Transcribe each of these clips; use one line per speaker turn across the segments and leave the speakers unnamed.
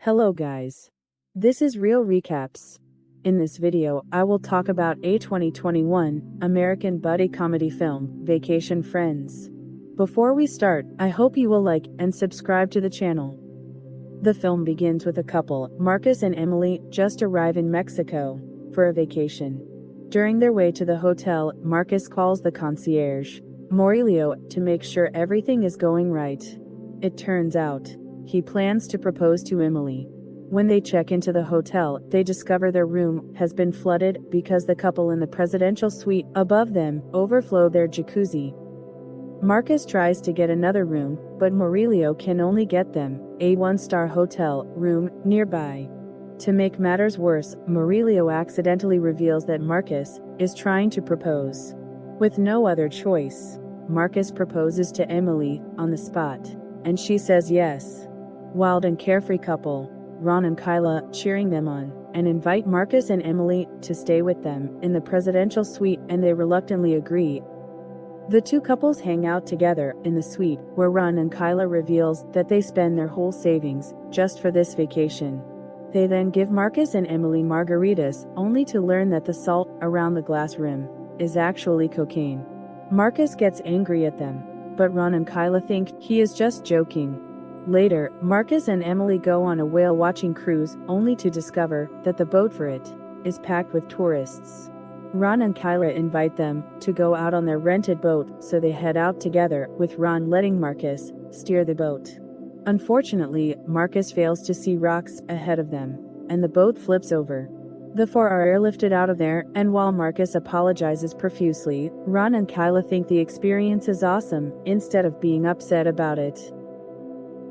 Hello guys. This is Real Recaps. In this video, I will talk about a 2021 American buddy comedy film, Vacation Friends. Before we start, I hope you will like and subscribe to the channel. The film begins with a couple, Marcus and Emily, just arrive in Mexico for a vacation. During their way to the hotel, Marcus calls the concierge, Morelio, to make sure everything is going right. It turns out, he plans to propose to Emily. When they check into the hotel, they discover their room has been flooded because the couple in the presidential suite above them overflowed their jacuzzi. Marcus tries to get another room, but Morelio can only get them a one-star hotel room nearby. To make matters worse, Morelio accidentally reveals that Marcus is trying to propose. With no other choice, Marcus proposes to Emily on the spot, and she says yes. Wild and carefree couple, Ron and Kyla cheering them on, and invite Marcus and Emily to stay with them in the presidential suite, and they reluctantly agree. The two couples hang out together in the suite, where Ron and Kyla reveals that they spend their whole savings just for this vacation. They then give Marcus and Emily margaritas, only to learn that the salt around the glass rim is actually cocaine. Marcus gets angry at them, but Ron and Kyla think he is just joking. Later, Marcus and Emily go on a whale-watching cruise, only to discover that the boat for it is packed with tourists. Ron and Kyla invite them to go out on their rented boat, so they head out together, with Ron letting Marcus steer the boat. Unfortunately, Marcus fails to see rocks ahead of them, and the boat flips over. The four are airlifted out of there, and while Marcus apologizes profusely, Ron and Kyla think the experience is awesome, instead of being upset about it.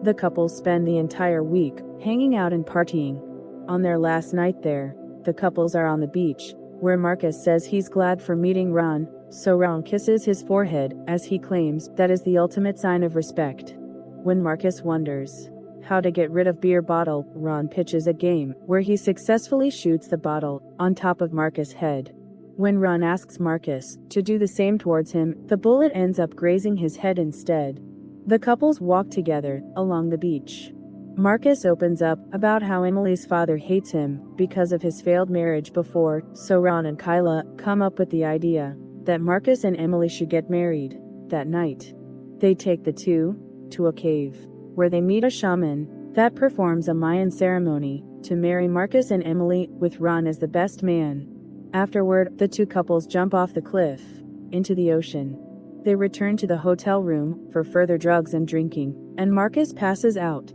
The couple spend the entire week hanging out and partying. On their last night there, the couples are on the beach, where Marcus says he's glad for meeting Ron, so Ron kisses his forehead, as he claims that is the ultimate sign of respect. When Marcus wonders how to get rid of beer bottle, Ron pitches a game where he successfully shoots the bottle on top of Marcus' head. When Ron asks Marcus to do the same towards him, the bullet ends up grazing his head instead. The couples walk together along the beach. Marcus opens up about how Emily's father hates him because of his failed marriage before, so Ron and Kyla come up with the idea that Marcus and Emily should get married that night. They take the two to a cave, where they meet a shaman that performs a Mayan ceremony to marry Marcus and Emily, with Ron as the best man. Afterward, the two couples jump off the cliff into the ocean. They return to the hotel room for further drugs and drinking, and Marcus passes out.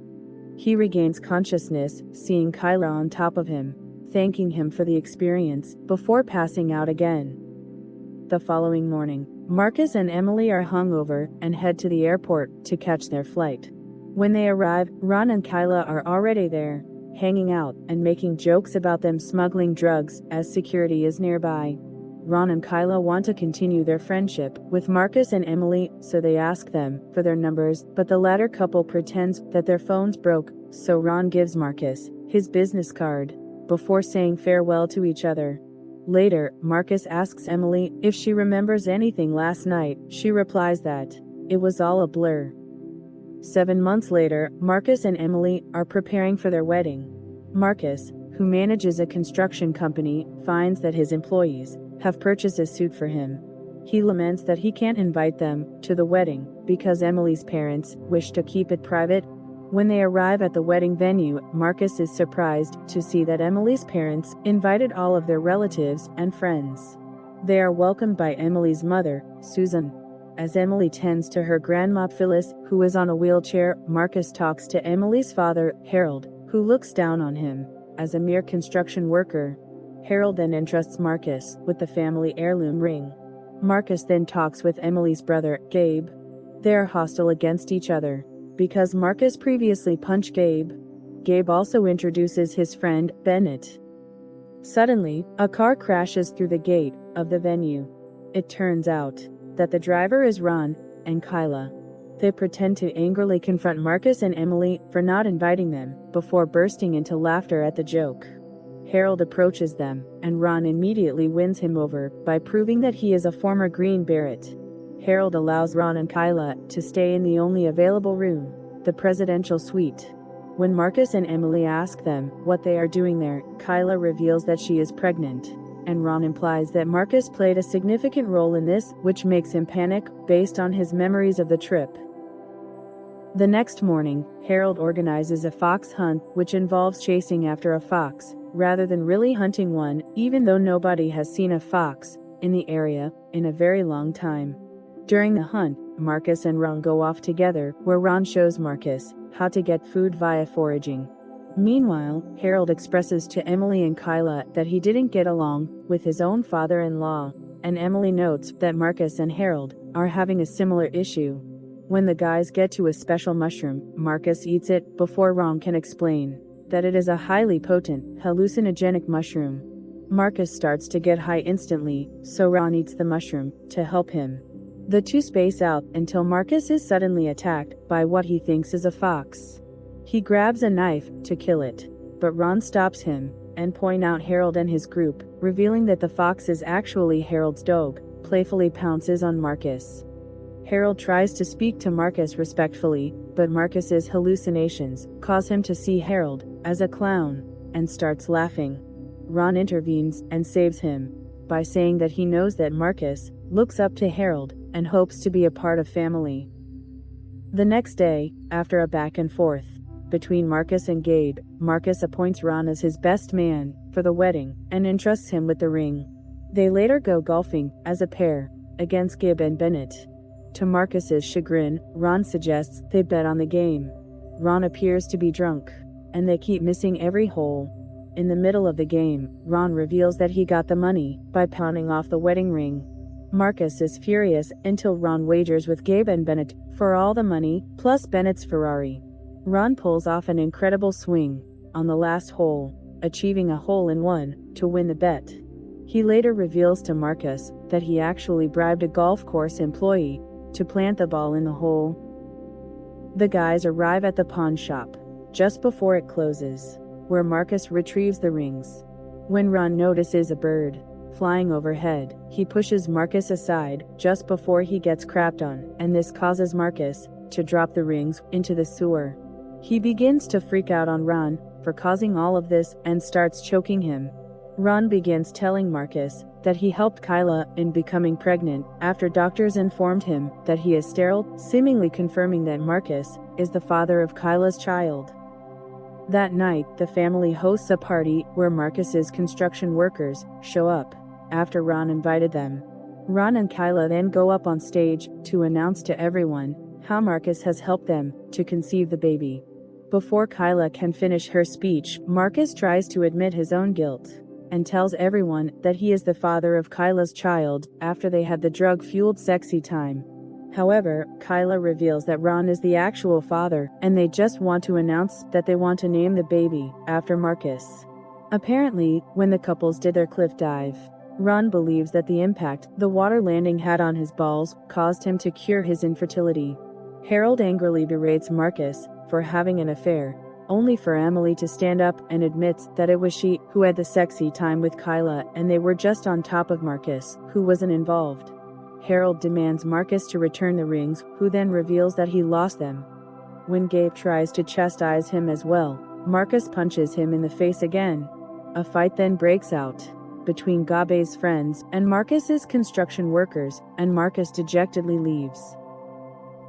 He regains consciousness, seeing Kyla on top of him, thanking him for the experience, before passing out again. The following morning, Marcus and Emily are hungover and head to the airport to catch their flight. When they arrive, Ron and Kyla are already there, hanging out and making jokes about them smuggling drugs, as security is nearby. Ron and Kyla want to continue their friendship with Marcus and Emily, so they ask them for their numbers, but the latter couple pretends that their phones broke, so Ron gives Marcus his business card before saying farewell to each other. Later, Marcus asks Emily if she remembers anything last night. She replies that it was all a blur. 7 months later, Marcus and Emily are preparing for their wedding. Marcus, who manages a construction company, finds that his employees have purchased a suit for him. He laments that he can't invite them to the wedding because Emily's parents wish to keep it private. When they arrive at the wedding venue, Marcus is surprised to see that Emily's parents invited all of their relatives and friends. They are welcomed by Emily's mother, Susan. As Emily tends to her grandma Phyllis, who is on a wheelchair, Marcus talks to Emily's father, Harold, who looks down on him as a mere construction worker. Harold then entrusts Marcus with the family heirloom ring. Marcus then talks with Emily's brother, Gabe. They are hostile against each other because Marcus previously punched Gabe. Gabe also introduces his friend, Bennett. Suddenly, a car crashes through the gate of the venue. It turns out that the driver is Ron and Kyla. They pretend to angrily confront Marcus and Emily for not inviting them, before bursting into laughter at the joke. Harold approaches them, and Ron immediately wins him over by proving that he is a former Green Beret. Harold allows Ron and Kyla to stay in the only available room, the presidential suite. When Marcus and Emily ask them what they are doing there, Kyla reveals that she is pregnant, and Ron implies that Marcus played a significant role in this, which makes him panic, based on his memories of the trip. The next morning, Harold organizes a fox hunt, which involves chasing after a fox, rather than really hunting one, even though nobody has seen a fox in the area in a very long time. During the hunt, Marcus and Ron go off together, where Ron shows Marcus how to get food via foraging. Meanwhile, Harold expresses to Emily and Kyla that he didn't get along with his own father-in-law, and Emily notes that Marcus and Harold are having a similar issue. When the guys get to a special mushroom, Marcus eats it before Ron can explain that it is a highly potent, hallucinogenic mushroom. Marcus starts to get high instantly, so Ron eats the mushroom to help him. The two space out until Marcus is suddenly attacked by what he thinks is a fox. He grabs a knife to kill it, but Ron stops him and points out Harold and his group, revealing that the fox is actually Harold's dog, playfully pounces on Marcus. Harold tries to speak to Marcus respectfully, but Marcus's hallucinations cause him to see Harold as a clown and starts laughing. Ron intervenes and saves him by saying that he knows that Marcus looks up to Harold and hopes to be a part of family. The next day, after a back and forth between Marcus and Gabe, Marcus appoints Ron as his best man for the wedding and entrusts him with the ring. They later go golfing as a pair against Gabe and Bennett. To Marcus's chagrin, Ron suggests they bet on the game. Ron appears to be drunk, and they keep missing every hole. In the middle of the game, Ron reveals that he got the money by pounding off the wedding ring. Marcus is furious until Ron wagers with Gabe and Bennett for all the money, plus Bennett's Ferrari. Ron pulls off an incredible swing on the last hole, achieving a hole-in-one to win the bet. He later reveals to Marcus that he actually bribed a golf course employee to plant the ball in the hole. The guys arrive at the pawn shop just before it closes, where Marcus retrieves the rings. When Ron notices a bird flying overhead, he pushes Marcus aside just before he gets crapped on, and this causes Marcus to drop the rings into the sewer. He begins to freak out on Ron for causing all of this and starts choking him. Ron begins telling Marcus that he helped Kyla in becoming pregnant after doctors informed him that he is sterile, seemingly confirming that Marcus is the father of Kyla's child. That night, the family hosts a party where Marcus's construction workers show up after Ron invited them. Ron and Kyla then go up on stage to announce to everyone how Marcus has helped them to conceive the baby. Before Kyla can finish her speech, Marcus tries to admit his own guilt and tells everyone that he is the father of Kyla's child after they had the drug-fueled sexy time. However, Kyla reveals that Ron is the actual father, and they just want to announce that they want to name the baby after Marcus. Apparently, when the couples did their cliff dive, Ron believes that the impact the water landing had on his balls caused him to cure his infertility. Harold angrily berates Marcus for having an affair, only for Emily to stand up and admits that it was she who had the sexy time with Kyla and they were just on top of Marcus, who wasn't involved. Harold demands Marcus to return the rings, who then reveals that he lost them. When Gabe tries to chastise him as well, Marcus punches him in the face again. A fight then breaks out between Gabe's friends and Marcus's construction workers, and Marcus dejectedly leaves.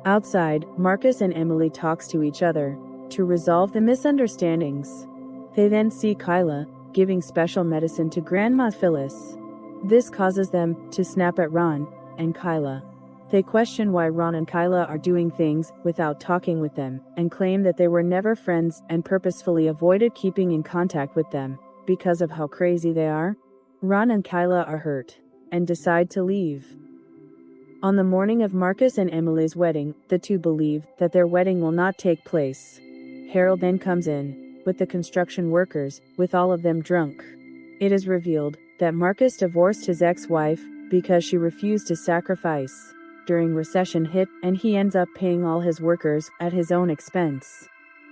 Outside, Marcus and Emily talks to each other to resolve the misunderstandings. They then see Kyla giving special medicine to Grandma Phyllis. This causes them to snap at Ron and Kyla. They question why Ron and Kyla are doing things without talking with them, and claim that they were never friends and purposefully avoided keeping in contact with them because of how crazy they are. Ron and Kyla are hurt and decide to leave. On the morning of Marcus and Emily's wedding, the two believe that their wedding will not take place. Harold then comes in with the construction workers, with all of them drunk. It is revealed that Marcus divorced his ex-wife because she refused to sacrifice during recession hit, and he ends up paying all his workers at his own expense.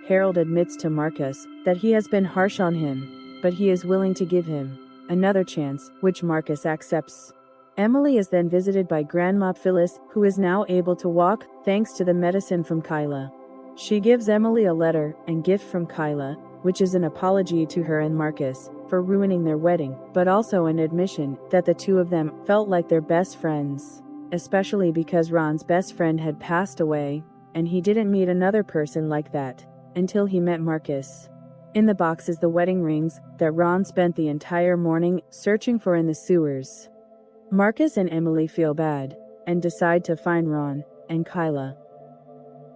Harold admits to Marcus that he has been harsh on him, but he is willing to give him another chance, which Marcus accepts. Emily is then visited by Grandma Phyllis, who is now able to walk thanks to the medicine from Kyla. She gives Emily a letter and gift from Kyla, which is an apology to her and Marcus for ruining their wedding, but also an admission that the two of them felt like their best friends, especially because Ron's best friend had passed away, and he didn't meet another person like that until he met Marcus. In the box is the wedding rings that Ron spent the entire morning searching for in the sewers. Marcus and Emily feel bad and decide to find Ron and Kyla.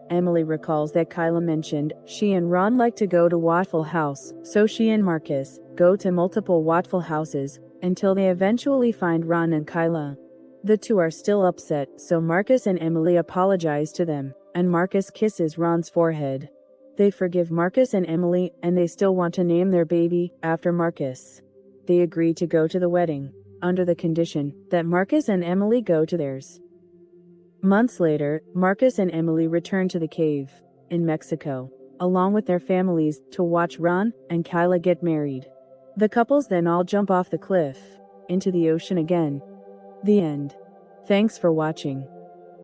Emily recalls that Kyla mentioned she and Ron like to go to Waffle House, so she and Marcus go to multiple Waffle Houses until they eventually find Ron and Kyla. The two are still upset, so Marcus and Emily apologize to them, and Marcus kisses Ron's forehead. They forgive Marcus and Emily, and they still want to name their baby after Marcus. They agree to go to the wedding, under the condition that Marcus and Emily go to theirs. Months later, Marcus and Emily return to the cave in Mexico, along with their families, to watch Ron and Kyla get married. The couples then all jump off the cliff into the ocean again. The end. Thanks for watching.